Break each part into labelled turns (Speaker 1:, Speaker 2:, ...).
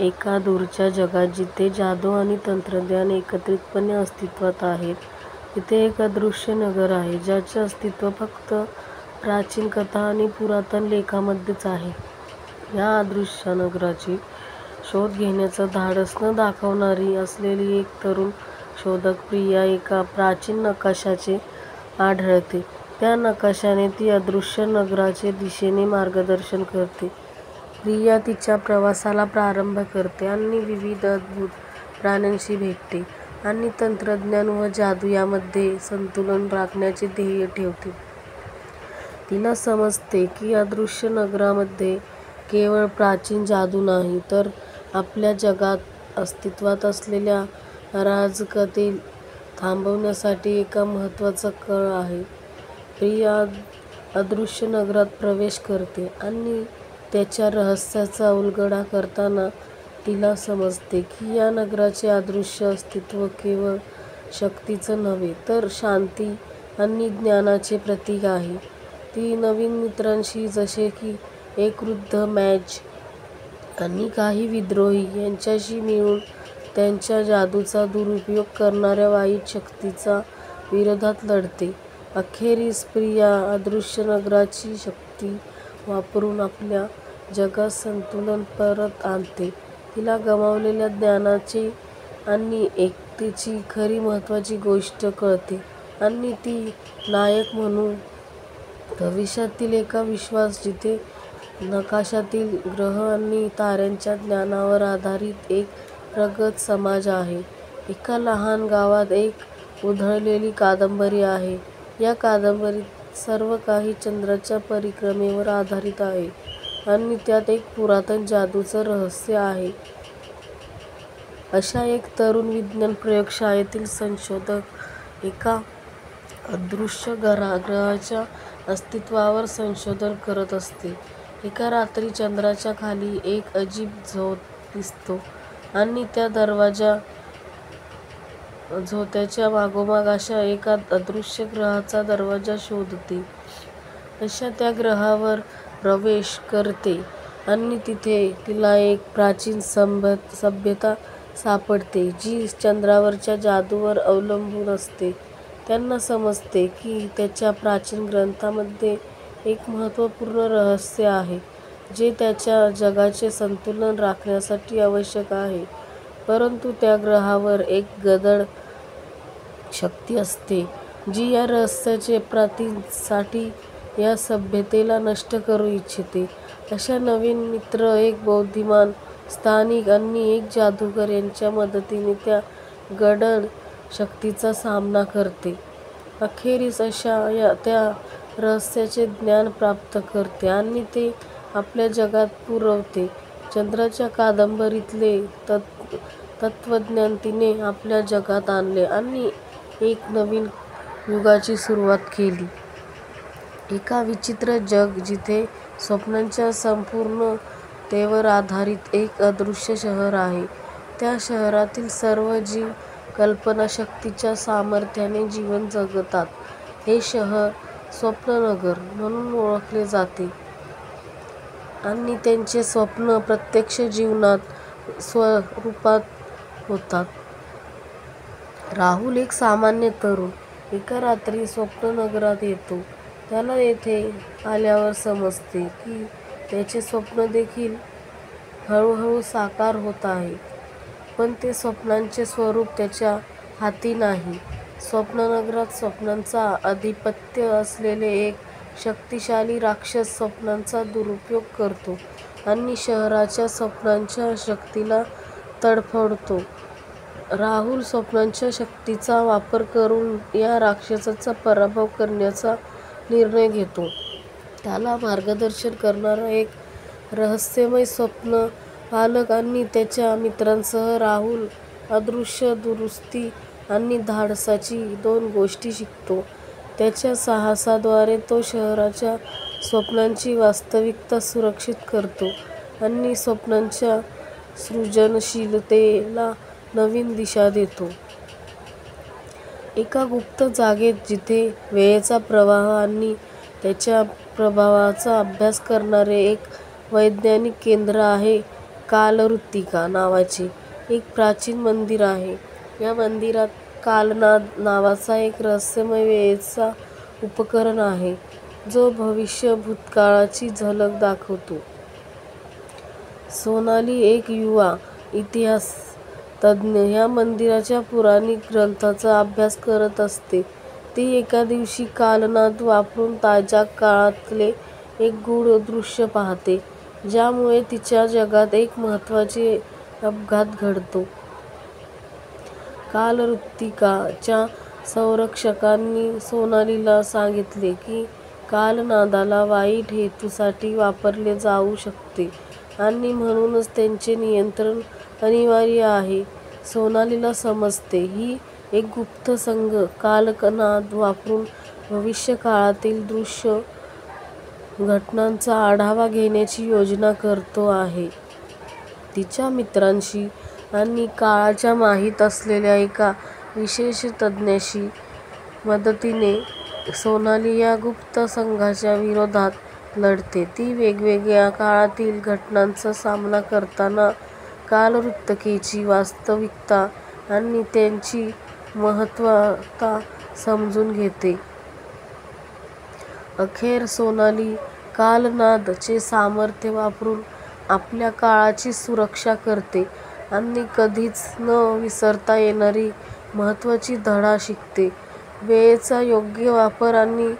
Speaker 1: एका दूरच्या जगात जिथे जादू आणि तंत्रज्ञान एकत्रितपणे अस्तित्वात आहेत, तिथे एक अदृश्य नगर आहे ज्याचे अस्तित्व फक्त प्राचीन कथा आणि पुरातन लेखांमध्येच आहे. या अदृश्य नगराची शोध घेण्याचं धाडस न दाखवणारी असलेली एक तरुण शोधक प्रिया एका प्राचीन नकाशाचे आढळते. त्या नकाशाने ती अदृश्य नगराचे दिशेने मार्गदर्शन करते. प्रिया तिच्या प्रवासाला प्रारंभ करते आणि विविध अद्भुत प्राण्यांशी भेटते आणि तंत्रज्ञान व जादू यामध्ये संतुलन राखण्याचे ध्येय ठेवते. तिला समजते की अदृश्य नगरामध्ये केवळ प्राचीन जादू नाही, तर आपल्या जगात अस्तित्वात असलेल्या अराजकता थांबवण्यासाठी एक महत्त्वाचा कळ आहे. प्रिया अदृश्य नगरात प्रवेश करते आणि त्याच्या रहस्याचा उलगडा करताना तिला समजते की या नगराचे अदृश्य अस्तित्व केवळ शक्तीचं नव्हे, तर शांती आणि ज्ञानाचे प्रतीक आहे. ती नवीन मित्रांशी जसे की एक वृद्ध मॅज आणि काही विद्रोही यांच्याशी मिळून त्यांच्या जादूचा दुरुपयोग करणाऱ्या वाईट शक्तीच्या विरोधात लढते. अखेरीस प्रिया अदृश्य नगराची शक्ती वापरून आपल्या जगात संतुलन परत आणते. तिला गमावलेल्या ज्ञानाची आणि एकतेची खरी महत्त्वाची गोष्ट कळते आणि ती नायक म्हणून भविष्यातील एका विश्वास जिथे नकाशातील ग्रह आणि ताऱ्यांच्या ज्ञानावर आधारित एक प्रगत समाज आहे. एका लहान गावात एक उधळलेली कादंबरी आहे. या कादंबरीत सर्व काही चंद्राच्या परिक्रमेवर आधारित आहे आणि त्यात एक पुरातन जादूचं रहस्य आहे. अशा एक तरुण विज्ञान प्रयोगशाळेतील संशोधक एका अदृश्य ग्रहाच्या अस्तित्वावर संशोधन करत असते. एका रात्री चंद्राच्या खाली एक अजीब झोत दिसतो आणि त्या झोताच्या मागोमाग अशा एका अदृश्य ग्रहाचा दरवाजा शोधते. अशा त्या ग्रहावर प्रवेश करते आणि तिथे तिला एक प्राचीन सभ्यता सापडते जी चंद्रावरच्या जादूवर अवलंबून असते. त्यांना समजते की त्याच्या प्राचीन ग्रंथांमध्ये एक महत्त्वपूर्ण रहस्य आहे जे त्याच्या जगाचे संतुलन राखण्यासाठी आवश्यक आहे. परंतु त्या ग्रहावर एक गडद शक्ती असते जी या रहस्याच्या प्राप्तीसाठी या सभ्यतेला नष्ट करू इच्छिते. अशा नवीन मित्र, एक बुद्धिमान स्थानिक आणि एक जादूगार यांच्या मदतीने त्या गडद शक्तीचा सामना करते. अखेरीस त्या रहस्याचे ज्ञान प्राप्त करते आणि ते आपल्या जगात पुरवते. चंद्राच्या कादंबरीतले तत्त्वज्ञान तिने आपल्या जगात आणले आणि एक नवीन युगाची सुरुवात केली. एक विचित्र जग जिथे स्वप्नांच्या संपूर्णतेवर आधारित एक अदृश्य शहर आहे. त्या शहरातील सर्व जीव कल्पनाशक्तीच्या सामर्थ्याने जीवन जगतात. हे शहर स्वप्ननगर म्हणून ओळखले जाते आणि त्यांचे स्वप्न प्रत्यक्ष जीवनात स्वरूपात होतात. राहुल एक सामान्य तरुण एका रात्री स्वप्ननगरात येतो. त्याला येथे आल्यावर समजते की त्याचे स्वप्न देखील हळूहळू साकार होत आहे. पण ते स्वप्नांचे स्वरूप त्याच्या हाती नाही. स्वप्ननगरात स्वप्नांचा आधिपत्य असलेले एक शक्तिशाली राक्षस स्वप्नांचा दुरुपयोग करतो आणि शहराच्या स्वप्नांच्या शक्तीला तडफडतो. राहुल स्वप्नांच्या शक्तीचा वापर करून या राक्षसाचा पराभव करण्याचा निर्णय घेतो. त्याला मार्गदर्शन करणारा एक रहस्यमय स्वप्न पालक आणि त्याच्या मित्रांसह राहुल अदृश्य दुरुस्ती आणि धाडसाची 2 गोष्टी शिकतो. त्याच्या साहसाद्वारे तो शहराच्या स्वप्नांची वास्तविकता सुरक्षित करतो आणि स्वप्नांच्या सृजनशीलतेला नवीन दिशा देतो. एका गुप्त जागेत जिथे वेळेचा प्रवाह आणि त्याच्या प्रभावाचा अभ्यास करणारे एक वैज्ञानिक केंद्र आहे. कालऋत्तिका नावाचे एक प्राचीन मंदिर आहे. या मंदिरात कालनाद नावाचा एक रहस्यमय वेळेचा उपकरण आहे, जो भविष्य भूतकाळाची झलक दाखवतो. सोनाली एक युवा इतिहास तज्ज्ञ या मंदिराच्या पुराणिक ग्रंथांचा अभ्यास करत असते. ती एका दिवशी कालनाद वापरून ताज्या काळातले एक गूढ दृश्य पाहते, ज्यामुळे तिच्या जगात एक महत्त्वाचा अपघात घडतो. कालऋत्तिकाच्या संरक्षकांनी सोनालीला सांगितले की कालनादाला वाईट हेतूसाठी वापरले जाऊ शकते आणि म्हणूनच त्याचे नियंत्रण अनिवार्य आहे. सोनालीला समजते ही एक गुप्त संघ कालनाद वापरून भविष्यकाळातील दृश्य घटनांचा आढावा घेण्याची योजना करतो आहे. तिच्या मित्रांशी आणि काळाच्या माहीत असलेल्या एका विशेष तज्ज्ञाची मदतीने सोनाली या गुप्त संघाच्या विरोधात लढते. ती वेगवेगळ्या काळातील घटनांचा सामना करताना कालऋत्तिकेची वास्तविकता आणि त्याची महत्त्वता समजून घेते. अखेर सोनाली कालनाद चे सामर्थ्य वापरून आपल्या काळाची सुरक्षा करते आणि कधीच न विसरता येणारी महत्त्वाची धडा शिकते. वेळेचा योग्य वापर आणि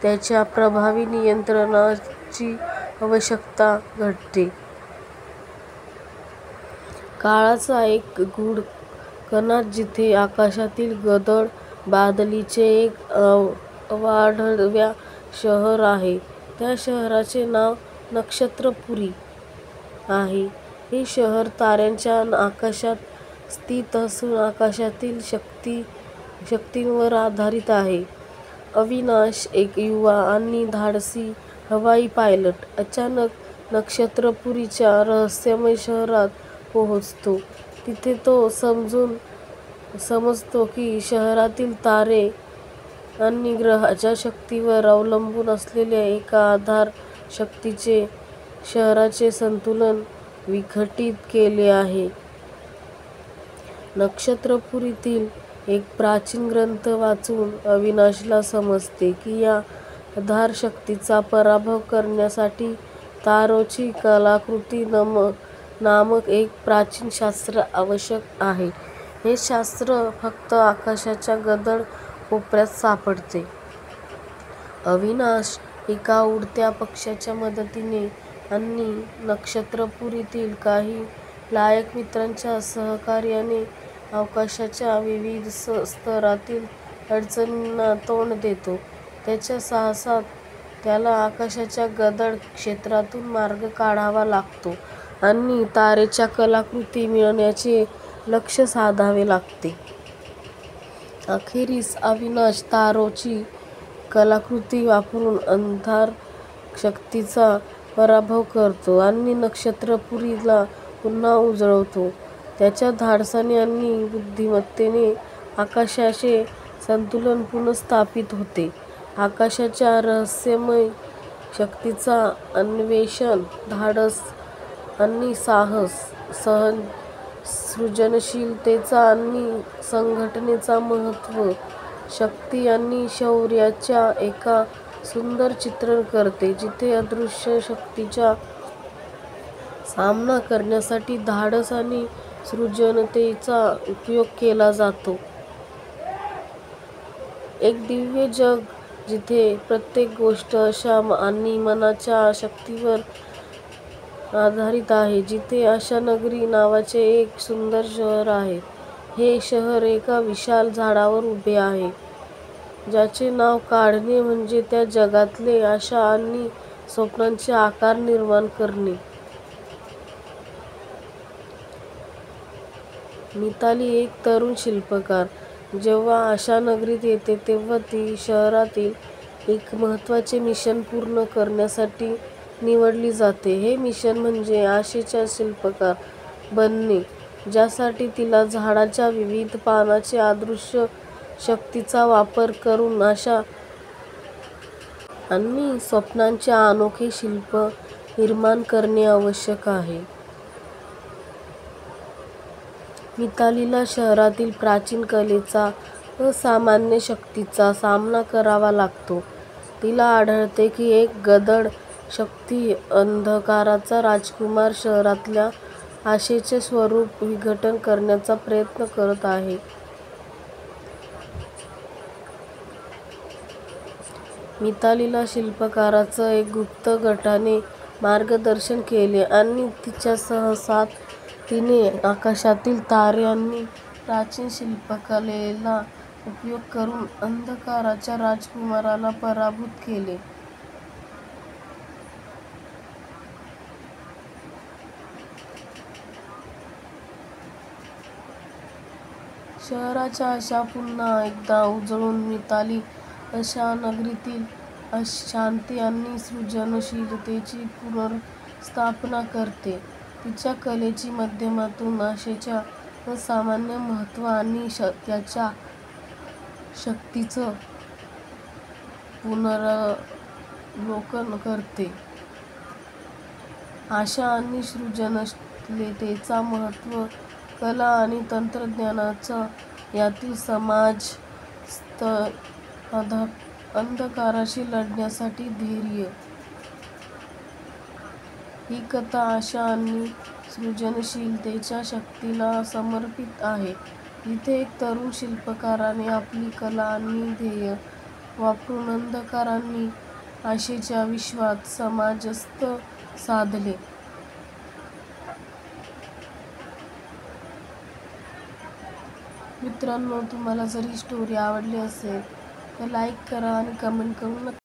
Speaker 1: त्याच्या प्रभावी नियंत्रणाची आवश्यकता घडते. काळाचा एक गूढ कणा जिथे आकाशातील गडद बादलीचे एक अवाढव्य शहर आहे. त्या शहराचे नाव नक्षत्रपुरी आहे. हे शहर ताऱ्यांच्या आकाशात स्थित असून आकाशातील शक्तींवर आधारित आहे. अविनाश एक युवा आणि धाडसी हवाई पायलट अचानक नक्षत्रपुरीच्या रहस्यमय शहरात पोहोचतो. तिथे तो समजतो की शहरातील तारे आणि ग्रहांच्या शक्तीवर अवलंबून असलेल्या एका आधार शक्तीने शहराचे संतुलन विस्कळीत केले आहे. नक्षत्रपुरीतील एक प्राचीन ग्रंथ वाचून अविनाशला समजते की या आधार शक्तीचा पराभव करण्यासाठी तारोची कलाकृती नामक एक प्राचीन शास्त्र आवश्यक आहे. हे शास्त्र फक्त आकाशाच्या गडद कोपऱ्यात सापडते. अविनाश एका उडत्या पक्ष्याच्या मदतीने आणि नक्षत्रपुरीतील काही लायक मित्रांच्या सहकार्याने आकाशाच्या विविध स्तरातील अडचणींना तोंड देतो. त्याच्या साहसात त्याला आकाशाच्या गडद क्षेत्रातून मार्ग काढावा लागतो आणि तारेच्या कलाकृती मिळवण्याचे लक्ष्य साधावे लागते. अखेरीस अविनाश तारोची कलाकृती वापरून अंधार शक्तीचा पराभव करतो आणि नक्षत्रपुरीला पुन्हा उजळवतो. त्याच्या धाडसाने आणि बुद्धिमत्तेने आकाशाचे संतुलन पुनर्स्थापित होते. आकाशाच्या रहस्यमय शक्तीचा अन्वेषण, धाडस आणि साहस, सृजनशीलतेचा आणि संघटनेचा महत्त्व, शक्ती आणि शौर्याच्या एका सुंदर चित्रण करते, जिथे अदृश्य शक्तीचा सामना करण्यासाठी धाडस आणि सृजनतेचा उपयोग केला जातो. एक दिव्य जग जिथे प्रत्येक गोष्ट आशा आणि मनाच्या शक्तीवर आधारित आहे. जिथे आशा नगरी नावाचे एक सुंदर शहर आहे. हे शहर एका विशाल झाडावर उभे आहे, ज्याचे नाव काढणे म्हणजे त्या जगातले आशा आणि स्वप्नांचे आकार निर्माण करणे. मिताली एक तरुण शिल्पकार जेव्हा आशा नगरीत येते तेव्हा ती शहरातील एक महत्त्वाचे मिशन पूर्ण करण्यासाठी निवडली जाते. हे मिशन म्हणजे आशेचा शिल्पकार बनणे, ज्यासाठी तिला झाडाच्या विविध पानांच्या अदृश्य शक्तीचा वापर करून आशा आणि स्वप्नांचे अनोखे शिल्प निर्माण करणे आवश्यक आहे. मितालीला शहरातील प्राचीन कलेचा असामान्य शक्तीचा सामना करावा लागतो. तिला आढळते की एक गडद शक्ती, अंधकाराचा राजकुमार, शहरातल्या आशेचे स्वरूप विघटन करण्याचा प्रयत्न करत आहे. मितालीला शिल्पकारांच्या एका गुप्त गटाने मार्गदर्शन केले आणि तिच्यासह साथ तिने आकाशातील तारे आणि प्राचीन शिल्पकलेचा उपयोग करून अंधकाराच्या राजकुमाराला पराभूत केले. शहराच्या आशा पुन्हा एकदा उजळून मिताली अशा नगरीतील शांती आणि सृजनशीलतेची पुनर्स्थापना करते. तिच्या कलेच्या माध्यमातून आशेच्या असामान्य महत्त्व आणि त्याच्या शक्तीचं पुनरावलोकन करते. आशा आणि सृजनशीलतेचं महत्त्व, कला आणि तंत्रज्ञानाचा यातील समांजस, अंधकाराशी लढण्यासाठी धैर्य. ही कथा आशा आणि सृजनशीलतेच्या शक्तीला समर्पित आहे, जिथे एक तरुण शिल्पकाराने आपली कला आणि ध्येय वापरून अंधकार आणि आशेच्या विश्वात सामंजस्य साधले. मित्रांनो, तुम्हाला जर ही स्टोरी आवडली असेल तर लाईक करा आणि कमेंट करून नक्की